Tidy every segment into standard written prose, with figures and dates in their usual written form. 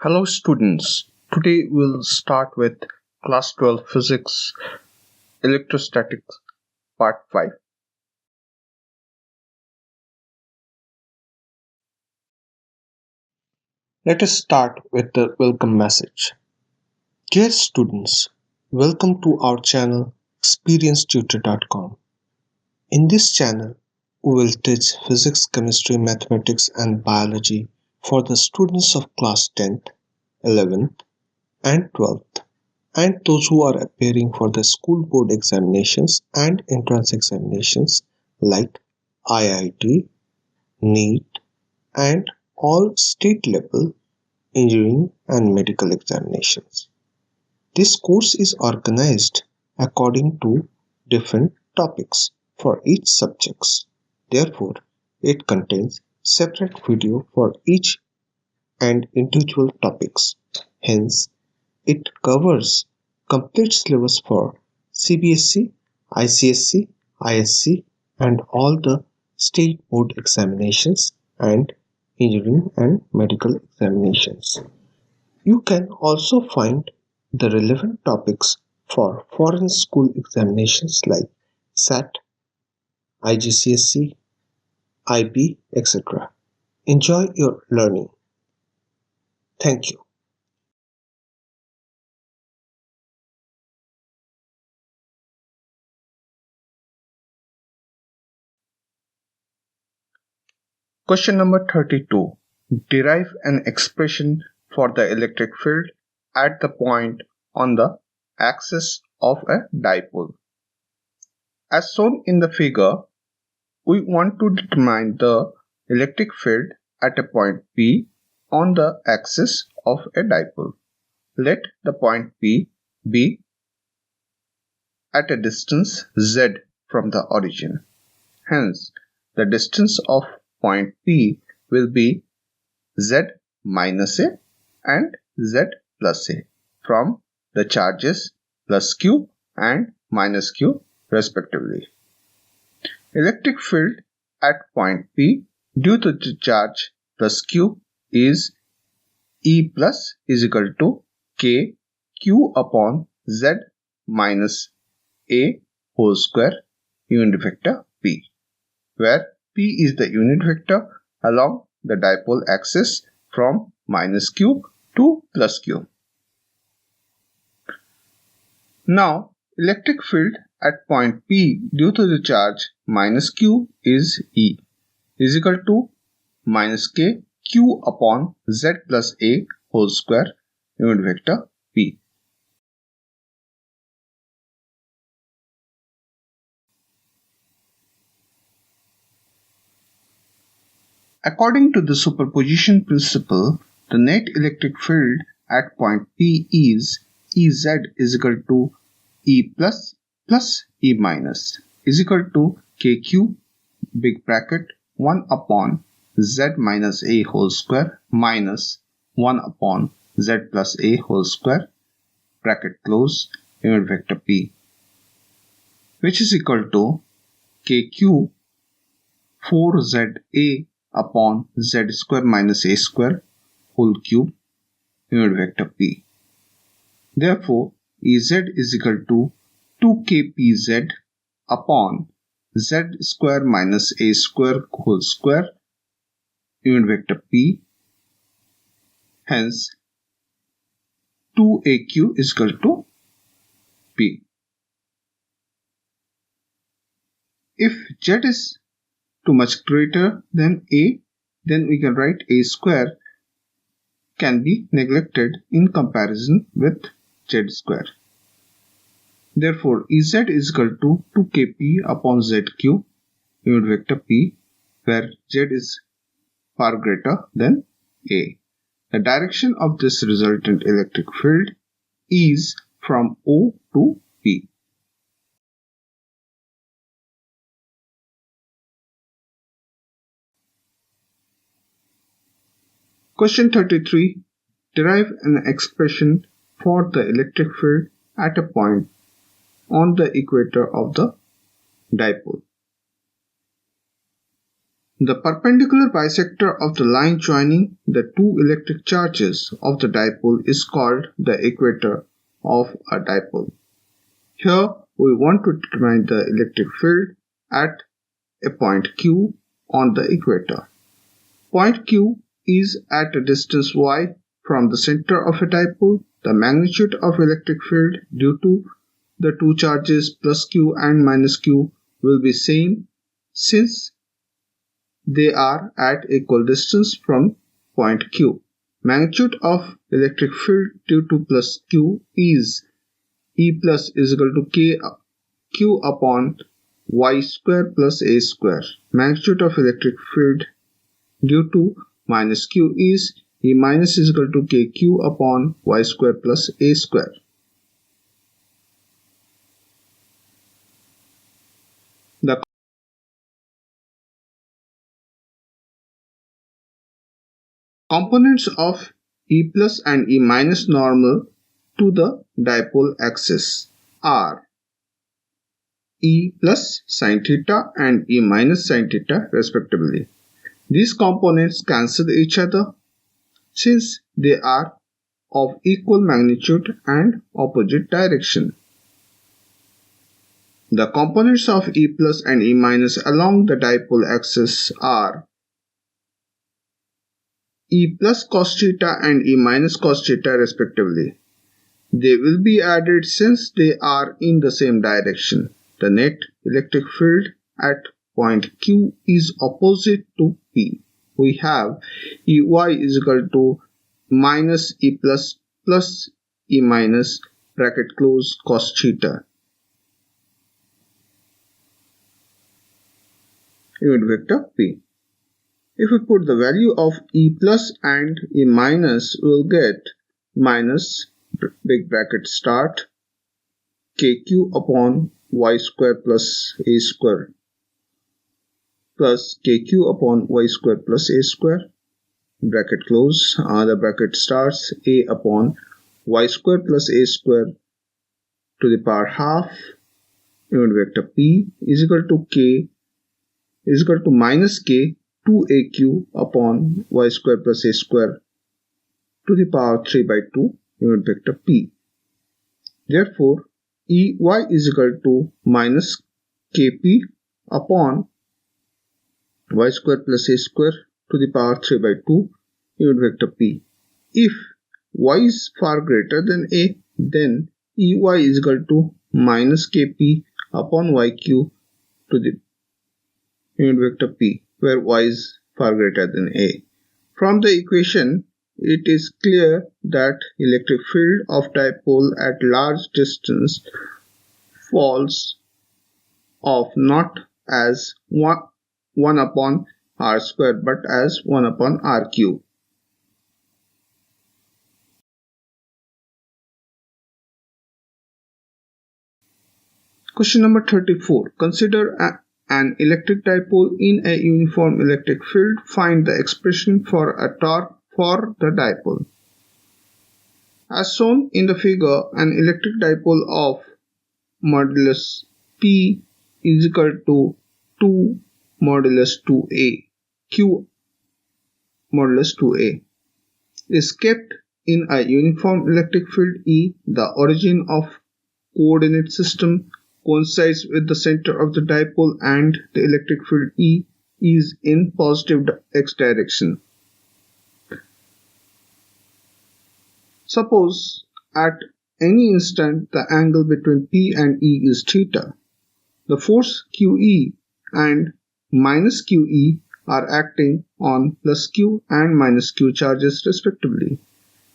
Hello students, today we'll start with class 12 physics electrostatics part 5. Let us start with the welcome message. Dear students, welcome to our channel experiencetutor.com. In this channel, we will teach physics, chemistry, mathematics and biology for the students of class 10th, 11th and 12th. And those who are appearing for the school board examinations and entrance examinations like IIT, NEET, and all state level engineering and medical examinations. This course is organized according to different topics for each subjects. Therefore, it contains separate video for each and individual topics. Hence, it covers complete syllabus for CBSE, ICSE, ISC and all the state board examinations and engineering and medical examinations. You can also find the relevant topics for foreign school examinations like SAT, IGCSE, IB, etc. Enjoy your learning. Thank you. Question number 32. Derive an expression for the electric field at the point on the axis of a dipole. As shown in the figure, we want to determine the electric field at a point P on the axis of a dipole. Let the point P be at a distance z from the origin. Hence, the distance of point P will be z minus a and z plus a from the charges plus q and minus q respectively. Electric field at point P due to the charge plus q is E plus is equal to k q upon z minus a whole square unit vector P, where P is the unit vector along the dipole axis from minus q to plus q. Now, electric field at point P due to the charge minus q is E is equal to minus k q upon z plus a whole square unit vector P. According to the superposition principle, the net electric field at point P is Ez is equal to E plus plus E minus is equal to KQ big bracket 1 upon Z minus A whole square minus 1 upon Z plus A whole square bracket close unit vector P, which is equal to KQ 4ZA upon z square minus a square whole cube unit vector P. Therefore, Ez is equal to 2kpz upon z square minus a square whole square unit vector P. Hence, 2aq is equal to P. If z is too much greater than a, then we can write a square can be neglected in comparison with z square. Therefore, Ez is equal to 2kp upon zq unit vector P, where z is far greater than a. The direction of this resultant electric field is from O to P. Question 33. Derive an expression for the electric field at a point on the equator of the dipole. The perpendicular bisector of the line joining the two electric charges of the dipole is called the equator of a dipole. Here we want to determine the electric field at a point Q on the equator. Point Q is at a distance y from the center of a dipole. The magnitude of electric field due to the two charges plus Q and minus Q will be same since they are at equal distance from point Q. Magnitude of electric field due to plus Q is E plus is equal to Q upon y square plus a square. Magnitude of electric field due to minus Q is E minus is equal to KQ upon y square plus a square. The components of E plus and E minus normal to the dipole axis are E plus sin theta and E minus sin theta respectively. These components cancel each other since they are of equal magnitude and opposite direction. The components of E plus and E minus along the dipole axis are E plus cos theta and E minus cos theta respectively. They will be added since they are in the same direction. The net electric field at point Q is opposite to P. We have EY is equal to minus E plus plus E minus bracket close cos theta. Unit vector P. If we put the value of E plus and E minus, we will get minus big bracket start KQ upon y square plus a square plus KQ upon y square plus a square bracket close. The bracket starts a upon y square plus a square to the power half. Unit vector P is equal to K is equal to minus K 2AQ upon y square plus a square to the power 3 by 2 unit vector P. Therefore, EY is equal to minus KP upon y square plus a square to the power 3 by 2 unit vector P. If y is far greater than a, then EY is equal to minus KP upon YQ to the unit vector P, where y is far greater than a. From the equation, it is clear that electric field of dipole at large distance falls off not as 1 upon r square but as 1 upon r cube. Question number 34. Consider an electric dipole in a uniform electric field. Find the expression for a torque for the dipole. As shown in the figure, an electric dipole of modulus P is equal to 2 modulus 2A, Q modulus 2A, is kept in a uniform electric field E. The origin of coordinate system coincides with the center of the dipole and the electric field E is in positive x direction. Suppose at any instant the angle between P and E is theta. The force QE and minus QE are acting on plus Q and minus Q charges respectively.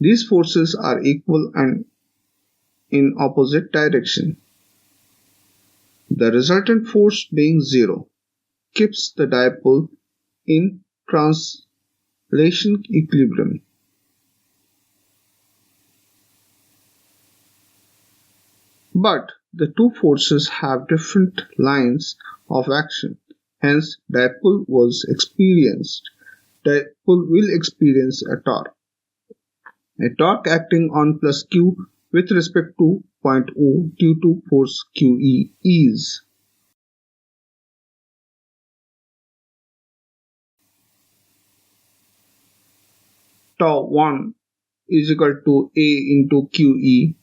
These forces are equal and in opposite direction. The resultant force being zero keeps the dipole in translation equilibrium. But the two forces have different lines of action. Hence, dipole will experience a torque. A torque acting on plus Q with respect to point O due to force QE is tau 1 is equal to A into QE,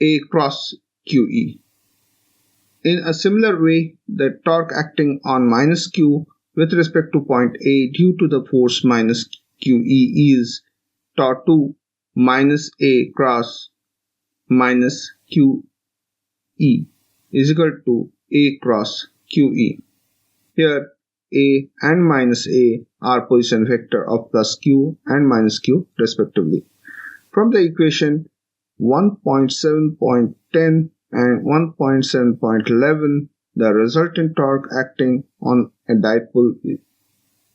A cross QE. In a similar way, the torque acting on minus Q with respect to point A due to the force minus QE is tau 2 minus A cross minus QE is equal to A cross QE. Here A and minus A are position vector of plus Q and minus Q respectively. From the equation 1.7.10 and 1.7.11, the resultant torque acting on a dipole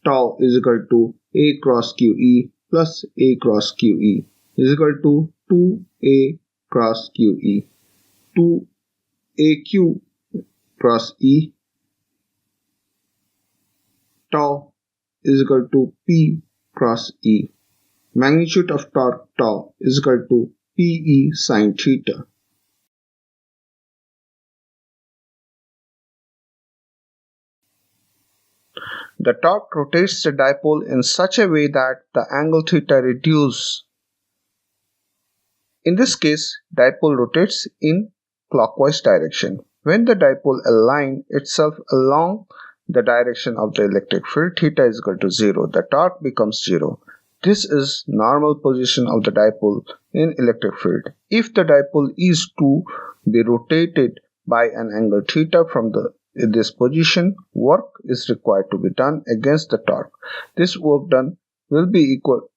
tau is equal to A cross QE plus A cross QE is equal to 2A cross QE, 2AQ cross E. Tau is equal to P cross E. Magnitude of torque tau is equal to PE sin theta. The torque rotates the dipole in such a way that the angle theta reduces. In this case, dipole rotates in clockwise direction. When the dipole aligns itself along the direction of the electric field, theta is equal to 0. The torque becomes 0. This is normal position of the dipole in electric field. If the dipole is to be rotated by an angle theta from this position, work is required to be done against the torque. This work done will be equal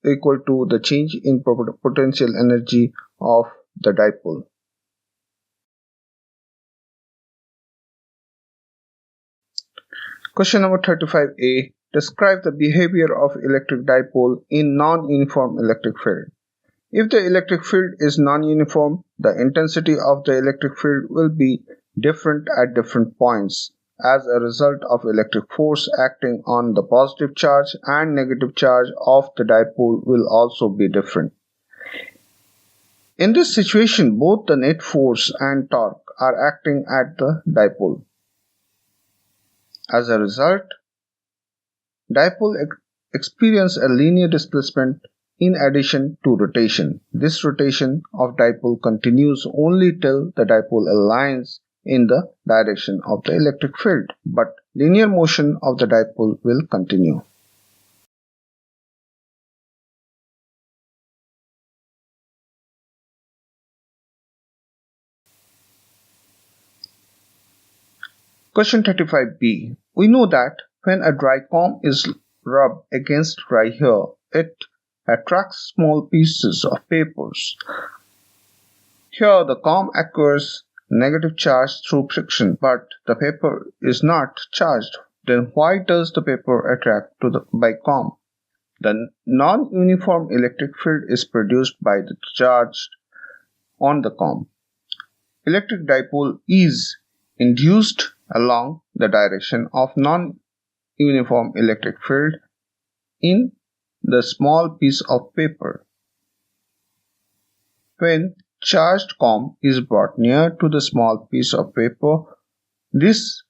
to the change in potential energy of the dipole. Question number 35a. Describe the behavior of electric dipole in non-uniform electric field. If the electric field is non-uniform, the intensity of the electric field will be different at different points. As a result of electric force acting on the positive charge and negative charge of the dipole will also be different. In this situation, both the net force and torque are acting at the dipole. As a result, dipole experience a linear displacement in addition to rotation. This rotation of dipole continues only till the dipole aligns in the direction of the electric field, but linear motion of the dipole will continue. Question 35b. We know that when a dry comb is rubbed against dry hair, it attracts small pieces of papers. Here the comb acquires negative charge through friction, but the paper is not charged. Then why does the paper attract by comb? The non-uniform electric field is produced by the charge on the comb. Electric dipole is induced along the direction of non-uniform electric field in the small piece of paper. When charged comb is brought near to the small piece of paper, this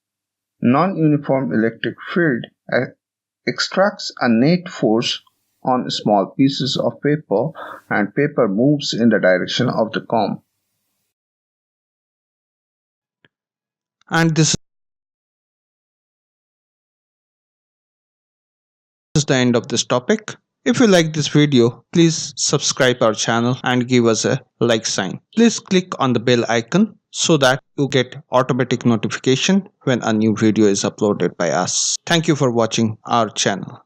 non-uniform electric field extracts a net force on small pieces of paper and paper moves in the direction of the comb. And this is the end of this topic. If you like this video, please subscribe our channel and give us a like sign. Please click on the bell icon so that you get automatic notification when a new video is uploaded by us. Thank you for watching our channel.